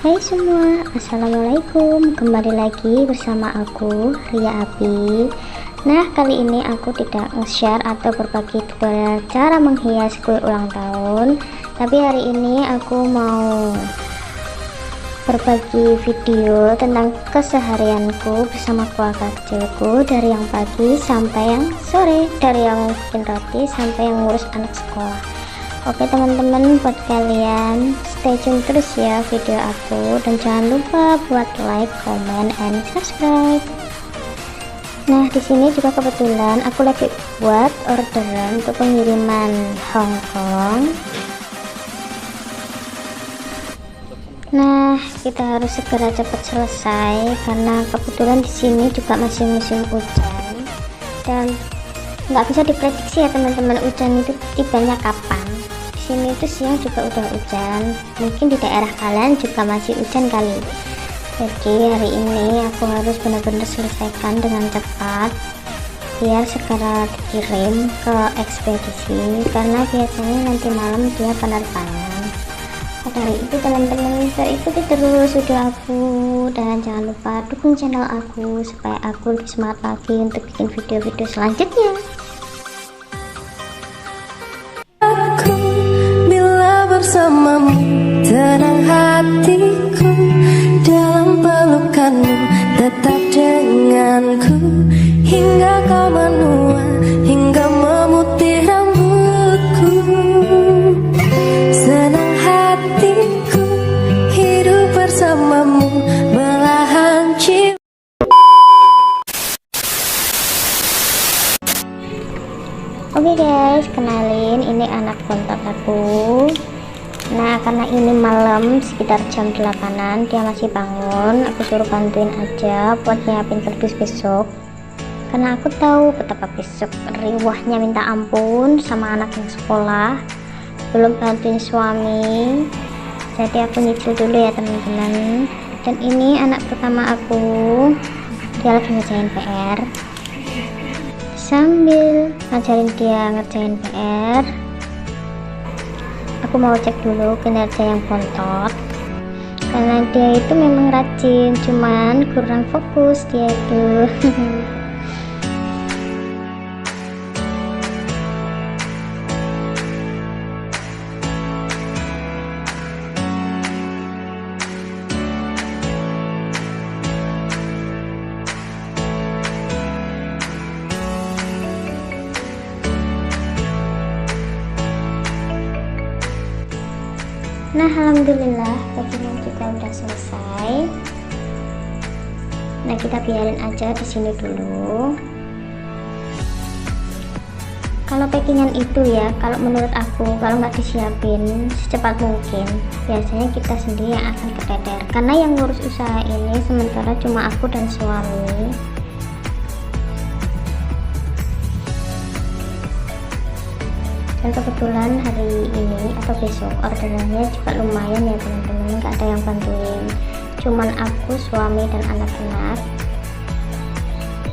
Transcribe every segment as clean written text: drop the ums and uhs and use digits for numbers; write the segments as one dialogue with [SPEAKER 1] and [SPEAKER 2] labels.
[SPEAKER 1] Hai semua, assalamualaikum. Kembali lagi bersama aku, Ria Api. Nah, kali ini aku tidak nge-share atau berbagi tutorial cara menghias kue ulang tahun, tapi hari ini aku mau berbagi video tentang keseharianku bersama keluarga kecilku, dari yang pagi sampai yang sore, dari yang bikin roti sampai yang ngurus anak sekolah. Oke teman-teman, buat kalian stay tune terus ya video aku, dan jangan lupa buat like, comment, and subscribe. Nah, di sini juga kebetulan aku lagi buat orderan untuk pengiriman Hong Kong. Nah, kita harus segera cepat selesai karena kebetulan di sini juga masih musim hujan dan nggak bisa diprediksi ya teman-teman, hujan itu tibanya kapan. Di sini itu siang juga udah hujan, mungkin di daerah kalian juga masih hujan kali. Jadi hari ini aku harus benar-benar selesaikan dengan cepat biar segera dikirim ke ekspedisi, karena biasanya nanti malam dia penerbangan. Dari itu teman-teman, ikuti terus video aku dan jangan lupa dukung channel aku supaya aku lebih semangat lagi untuk bikin video-video selanjutnya.
[SPEAKER 2] Bersamamu tenang hatiku, dalam pelukanmu tetap denganku, hingga kau menua, hingga memutih rambutku. Senang hatiku hidup bersamamu, belahan jiwa.
[SPEAKER 1] Oke guys, kenalin, ini anak bontot aku. Nah, karena ini malam sekitar jam 8-an, dia masih bangun. Aku suruh bantuin aja buat nyiapin kardus besok, karena aku tahu betapa besok riwahnya minta ampun sama anak yang sekolah, belum bantuin suami. Jadi aku nyicil dulu ya teman-teman. Dan ini anak pertama aku, dia lagi ngerjain PR. Sambil ngajarin dia ngerjain PR, aku mau cek dulu kinerja yang bontot, karena dia itu memang rajin, cuman kurang fokus dia itu. Nah, alhamdulillah packingnya juga udah selesai. Nah, kita biarin aja di sini dulu. Kalau packingan itu ya, kalau menurut aku, kalau nggak disiapin secepat mungkin, biasanya kita sendiri yang akan keteter, karena yang ngurus usaha ini sementara cuma aku dan suami. Dan kebetulan hari ini atau besok orderannya juga lumayan ya teman-teman, nggak ada yang bantuin, cuman aku, suami, dan anak-anak.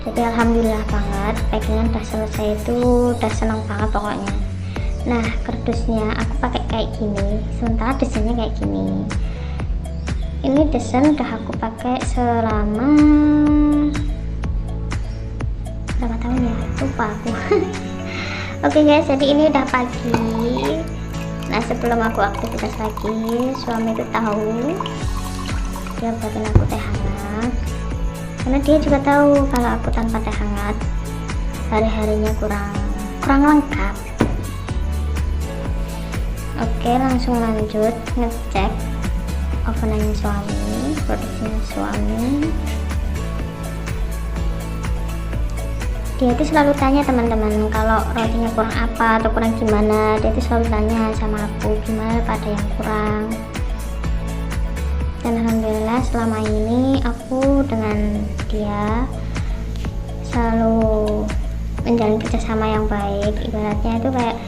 [SPEAKER 1] Jadi alhamdulillah banget, packingan udah selesai, itu udah senang banget pokoknya. Nah, kardusnya aku pakai kayak gini, sementara desainnya kayak gini. Ini desain udah aku pakai selama berapa tahun ya, lupa aku. Oke guys, jadi ini udah pagi. Nah, sebelum aku aktivitas lagi, suami itu tahu, dia buatin aku teh hangat, karena dia juga tahu kalau aku tanpa teh hangat hari-harinya kurang lengkap. Oke, langsung lanjut ngecek ovenannya suami, produksinya suami. Dia itu selalu tanya teman-teman, kalau rotinya kurang apa atau kurang gimana, dia itu selalu tanya sama aku gimana pada yang kurang. Dan alhamdulillah selama ini aku dengan dia selalu menjalin kerjasama yang baik. Ibaratnya itu kayak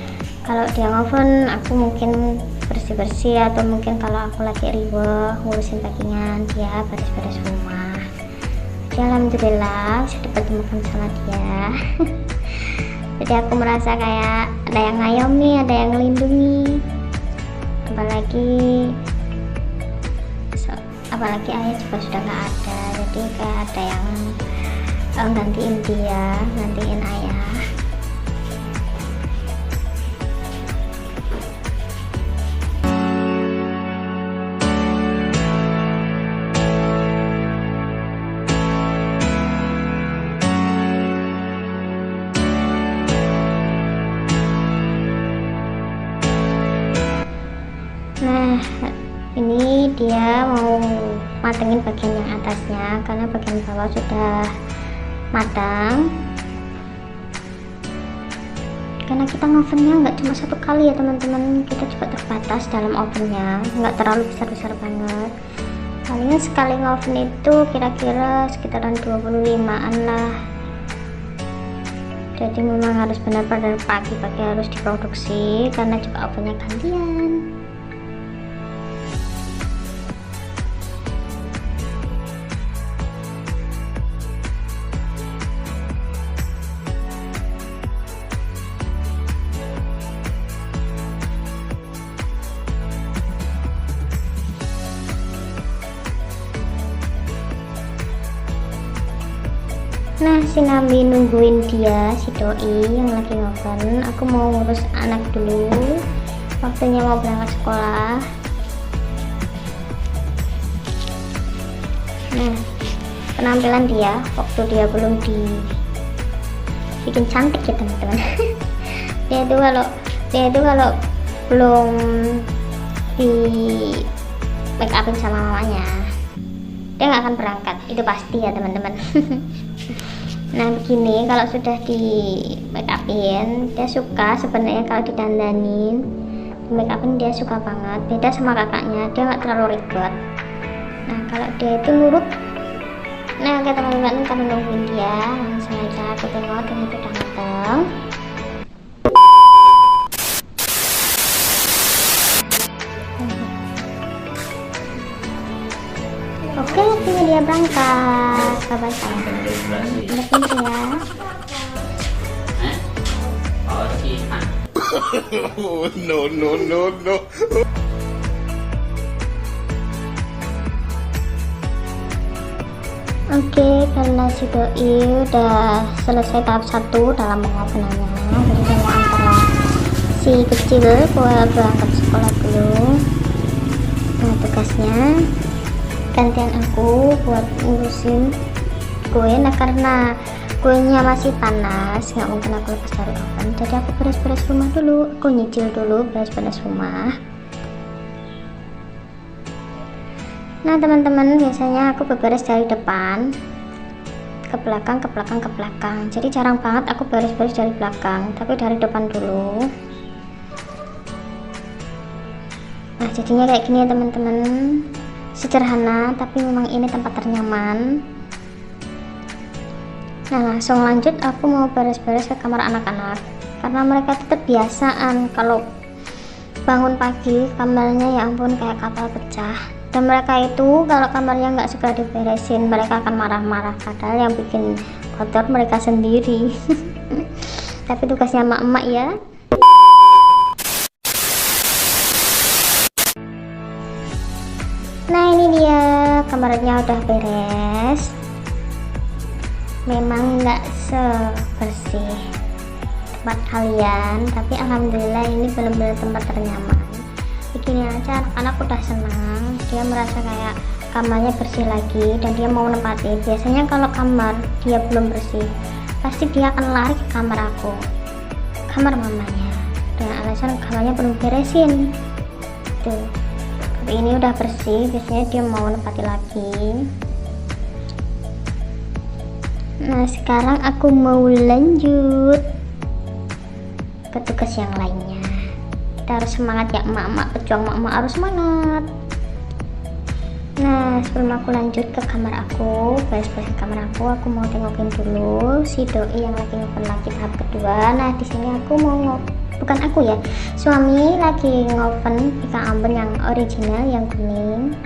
[SPEAKER 1] kalau dia ngoven, aku mungkin bersih-bersih, atau mungkin kalau aku lagi riweh ngurusin packingan, dia beres-beres rumah. Ya, alhamdulillah bisa dipertemukan sama dia. Jadi aku merasa kayak ada yang ngayomi, ada yang melindungi, apalagi apalagi ayah juga sudah nggak ada, jadi kayak ada yang gantiin dia, gantiin ayah. Nah, ini dia mau matengin bagian yang atasnya karena bagian bawah sudah matang. Karena kita ngovennya nggak cuma satu kali ya teman-teman, kita juga terbatas dalam ovennya, nggak terlalu besar-besar banget. Palingan sekali ngoven itu kira-kira sekitaran 25-an lah. Jadi memang harus benar-benar pagi-pagi harus diproduksi karena juga ovennya gantian. Nah, si Nabi nungguin dia, si doi yang lagi ngoven. Aku mau ngurus anak dulu, waktunya mau berangkat sekolah. Nah, penampilan dia waktu dia belum bikin cantik ya teman-teman. dia itu kalau belum di make upin sama mamanya, dia nggak akan berangkat, itu pasti ya teman-teman. Nah begini, kalau sudah di make upin dia suka sebenarnya, kalau didandanin di make upin dia suka banget, beda sama kakaknya, dia nggak terlalu ribet. Nah kalau dia itu nurut. Nah oke teman-teman, kita menungguin dia, langsung aja aku tengok dan itu udah matang. Oke, akhirnya dia berangkat. Bye-bye sayang. Udah pintu ya.
[SPEAKER 3] No.
[SPEAKER 1] Oke, karena si doi udah selesai tahap 1 dalam pengovenannya, jadi saya mau antar si kecil buat berangkat sekolah dulu. Nah tugasnya gantian aku buat ngurusin kue. Nah karena kuenya masih panas, nggak mungkin aku lepas dari oven, jadi aku beres-beres rumah dulu, aku nyicil dulu beres-beres rumah. Nah teman-teman, biasanya aku beberes dari depan ke belakang, ke belakang, ke belakang, jadi jarang banget aku beres-beres dari belakang, tapi dari depan dulu. Nah jadinya kayak gini ya teman-teman, sederhana tapi memang ini tempat ternyaman. Nah langsung lanjut, aku mau beres-beres ke kamar anak-anak karena mereka tetap biasaan kalau bangun pagi kamarnya ya ampun kayak kapal pecah. Dan mereka itu kalau kamarnya nggak suka diberesin, mereka akan marah-marah, padahal yang bikin kotor mereka sendiri. Tapi tugasnya emak-emak ya. Nah ini dia, kamarnya udah beres. Memang nggak sebersih tempat kalian, tapi alhamdulillah ini benar-benar tempat ternyaman. Begini aja anak-anak udah senang, dia merasa kayak kamarnya bersih lagi dan dia mau nempatin. Biasanya kalau kamar dia belum bersih, pasti dia akan lari ke kamar aku, kamar mamanya, dengan alasan kamarnya belum beresin. Tuh, tapi ini udah bersih, biasanya dia mau nempati lagi. Nah sekarang aku mau lanjut ke tugas yang lainnya. Kita harus semangat ya emak-emak, pejuang emak-emak harus semangat. Nah sebelum aku lanjut ke kamar aku, beres-beres kamar aku mau tengokin dulu si doi yang lagi ngoven lagi tahap kedua. Nah di sini aku mau bukan aku ya, suami lagi ngoven ikan ambon yang original yang kuning.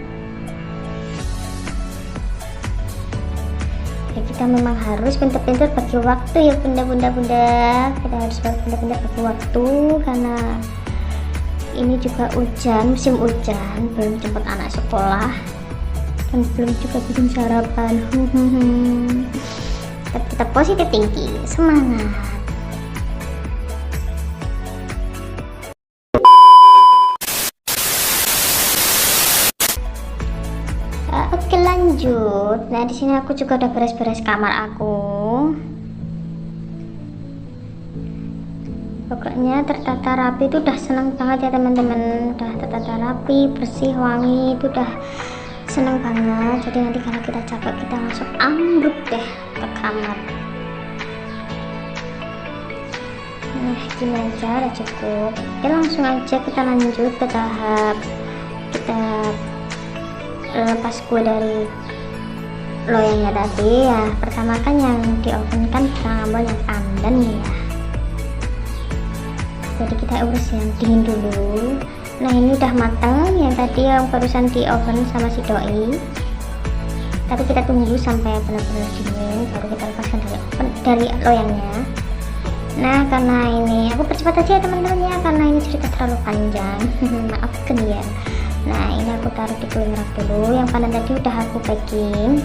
[SPEAKER 1] Ya, kita memang harus pintar-pintar bagi waktu ya bunda-bunda, kita harus pintar-pintar bagi waktu karena ini juga hujan, musim hujan, belum jemput anak sekolah. dan belum juga bikin sarapan. Tetap positif tinggi, semangat. Oke, lanjut. Nah, di sini aku juga udah beres-beres kamar aku. Pokoknya tertata rapi itu udah seneng banget ya teman-teman. Udah tertata rapi, bersih, wangi, itu udah seneng banget. Jadi nanti kalau kita capek kita langsung ambruk deh ke kamar. Nah, gini aja udah cukup. Oke, langsung aja kita lanjut ke tahap kita lepas kue dari loyangnya tadi ya. Pertama kan yang di oven kan pisang ambon yang pandan ya, jadi kita urus yang dingin dulu. Nah, ini udah matang yang tadi yang barusan di oven sama si doi, tapi kita tunggu sampai benar-benar dingin baru kita lepaskan dari oven, dari loyangnya. Nah, karena ini aku percepat aja ya teman-teman ya, karena ini cerita terlalu panjang. Maafkan ya. Nah, ini aku taruh di cooling rack dulu. Yang pandan tadi udah aku packing.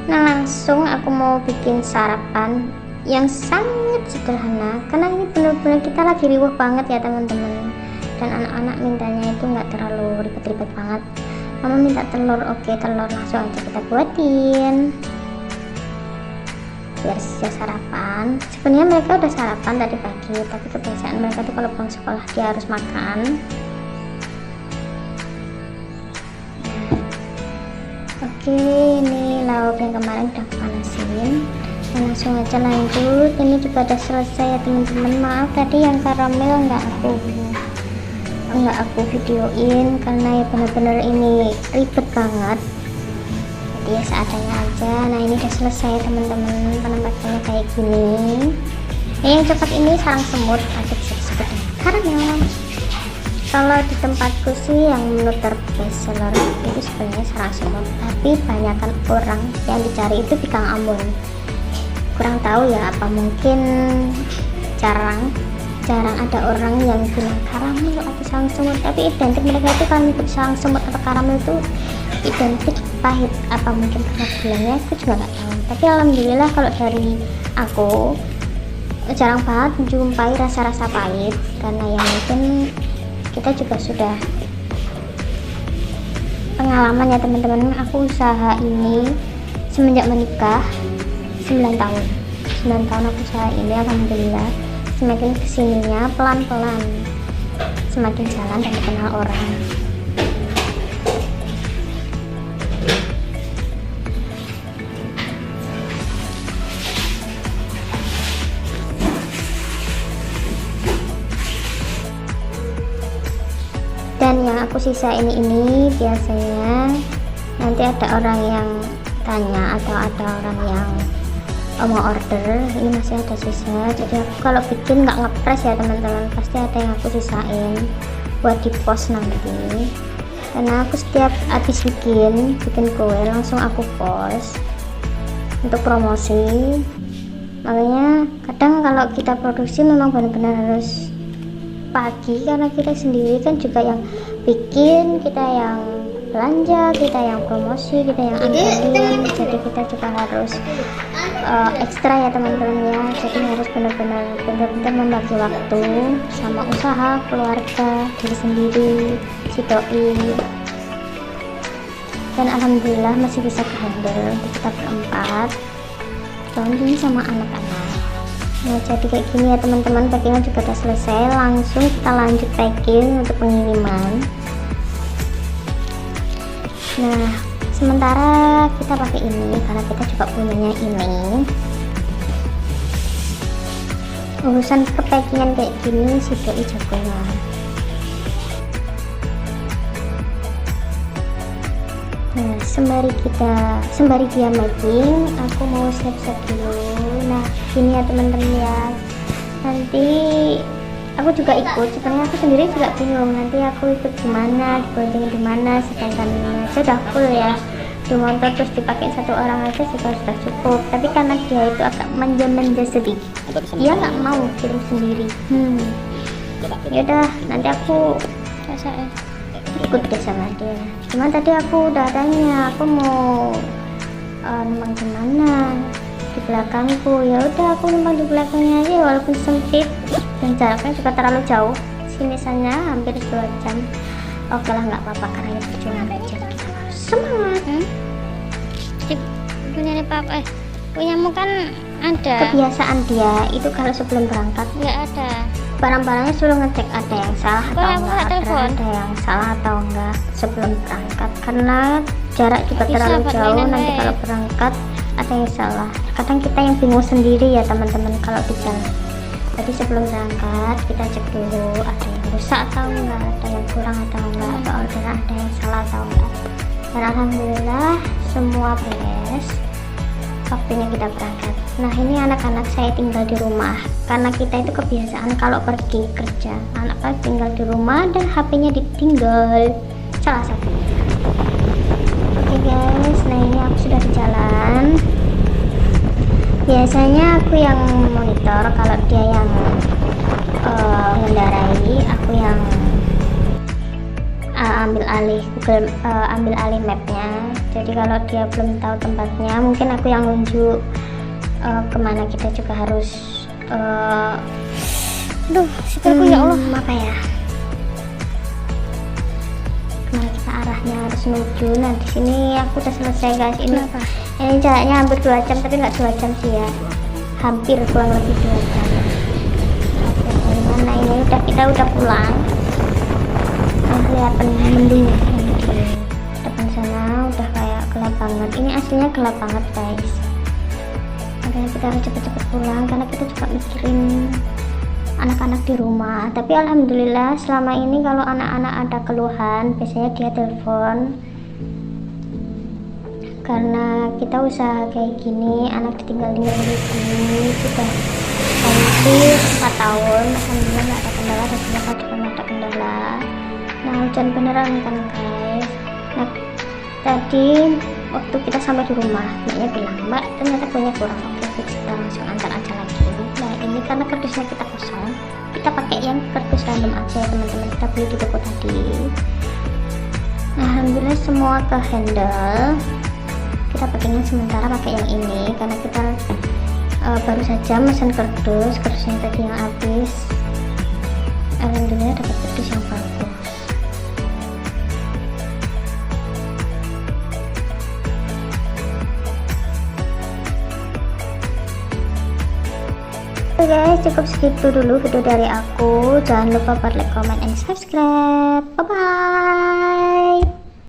[SPEAKER 1] Nah, langsung aku mau bikin sarapan yang sangat sederhana, karena ini benar-benar kita lagi riuh banget ya teman-teman, dan anak-anak mintanya itu nggak terlalu ribet-ribet banget. Mama minta telur, oke telur langsung aja kita buatin biar siap sarapan. Sebenarnya mereka udah sarapan tadi pagi, tapi kebiasaan mereka tuh kalau pulang sekolah dia harus makan. Oke, ini lauk yang kemarin udah panasin. Nah, langsung aja lanjut. Ini juga udah selesai ya teman-teman. Maaf tadi yang karamel nggak aku videoin karena ya bener-bener ini ribet banget. Jadi ya seadanya aja. Nah, ini udah selesai ya teman-teman, penampakannya kayak gini. Yang cepat ini sarang semut atau disebut karamel. Kalau di tempatku sih yang menu terbest seller itu sebenarnya sarang semut, tapi banyakkan orang yang dicari itu pisang ambon. Kurang tahu ya, apa mungkin jarang ada orang yang bilang karamel atau sarang semut, tapi identik mereka itu kalau nyebut sarang semut atau karamel itu identik pahit. Apa mungkin karena bilangnya aku juga nggak tahu, tapi alhamdulillah kalau dari aku jarang banget menjumpai rasa-rasa pahit, karena yang mungkin kita juga sudah pengalaman ya teman-teman. Aku usaha ini semenjak menikah 9 tahun aku usaha ini, alhamdulillah semakin kesininya pelan-pelan semakin jalan dan dikenal orang. Dan yang aku sisain ini biasanya nanti ada orang yang tanya atau ada orang yang mau order, ini masih ada sisa. Jadi aku kalau bikin nggak ngepres ya teman-teman, pasti ada yang aku sisain buat di post nanti, karena aku setiap habis bikin kue langsung aku post untuk promosi. Makanya kadang kalau kita produksi memang benar-benar harus pagi, karena kita sendiri kan juga yang bikin, kita yang belanja, kita yang promosi, kita yang andelin, jadi kita juga harus ekstra ya teman-teman ya. Jadi harus benar-benar membagi waktu sama usaha, keluarga, diri sendiri, si doi, dan alhamdulillah masih bisa kehandle untuk kita berempat, Tony sama anak-anak. Nah, jadi kayak gini ya teman-teman, packingan juga udah selesai. Langsung kita lanjut packing untuk pengiriman. Nah, sementara kita pakai ini karena kita juga punyanya ini. Urusan perpackingan kayak gini si doi jagoan. Nah, sembari dia making, aku mau siap-siap dulu. Nah, gini ya teman-teman ya, nanti aku juga ikut. Sebenarnya aku sendiri juga bingung nanti aku ikut gimana, diboncengin di mana, sedangkan saya udah full ya di motor, terus dipakai satu orang aja sudah cukup. Tapi karena dia itu agak manja-manja sedikit, dia nggak mau kirim sendiri. Yaudah nanti aku ikut deh sama dia. Cuman tadi aku udah tanya aku mau numpang di mana, di belakangku. Ya udah aku numpang di belakangnya aja walaupun sempit dan jaraknya juga terlalu jauh, sini sana hampir 2 jam. Oke lah, nggak apa-apa karena ini perjuangan aja, kita harus semangat. Punya papa punyamu kan ada kebiasaan dia itu kalau sebelum berangkat nggak ada barang-barangnya selalu ngecek ada yang salah atau enggak, ada yang salah atau enggak sebelum berangkat, karena jarak juga terlalu jauh. Nanti kalau berangkat ada yang salah, kadang kita yang bingung sendiri ya teman-teman kalau di jalan. Jadi sebelum berangkat kita cek dulu ada yang rusak atau enggak, ada yang kurang atau enggak, atau orderan ada yang salah atau enggak. Dan alhamdulillah semua beres waktunya kita berangkat. Nah ini anak-anak saya tinggal di rumah karena kita itu kebiasaan kalau pergi kerja anak-anak tinggal di rumah dan HP-nya ditinggal salah satunya. Oke guys, nah ini aku sudah di jalan. Biasanya aku yang monitor, kalau dia yang mengendarai, aku yang ambil alih mapnya. Jadi kalau dia belum tahu tempatnya mungkin aku yang nunjuk kemana kita juga harus syukurku ya Allah, apa ya, kemana kita arahnya harus menuju. Nah di sini aku udah selesai guys. Ini jaraknya hampir 2 jam, tapi nggak 2 jam sih ya, hampir kurang lebih 2 jam. Oke, nah ini kita udah pulang. Nah, kelihatan mendung di depan sana udah kayak gelap banget. Ini aslinya gelap banget guys. Makanya kita harus cepet-cepet pulang karena kita juga mikirin anak-anak di rumah. Tapi alhamdulillah selama ini kalau anak-anak ada keluhan biasanya dia telepon. Karena kita usaha kayak gini, anak ditinggal-tinggal begini sudah hampir 4 tahun. Alhamdulillah nggak ada kendala, dan juga nggak ada kendala. Nah hujan beneran kan guys. Nah tadi waktu kita sampai di rumah mbaknya bilang, mbak ternyata banyak kurang, oke kita langsung antar aja lagi. Nah ini karena kardusnya kita kosong, kita pakai yang kardus random aja ya teman-teman, kita beli di toko tadi. Nah alhamdulillah semua ke handle. Kita pakainya sementara pakai yang ini karena kita baru saja mesin kardusnya tadi yang habis. Alhamdulillah dapat kardus yang bagus. Oke guys, cukup segitu dulu video dari aku. Jangan lupa buat like, comment, and subscribe. Bye bye.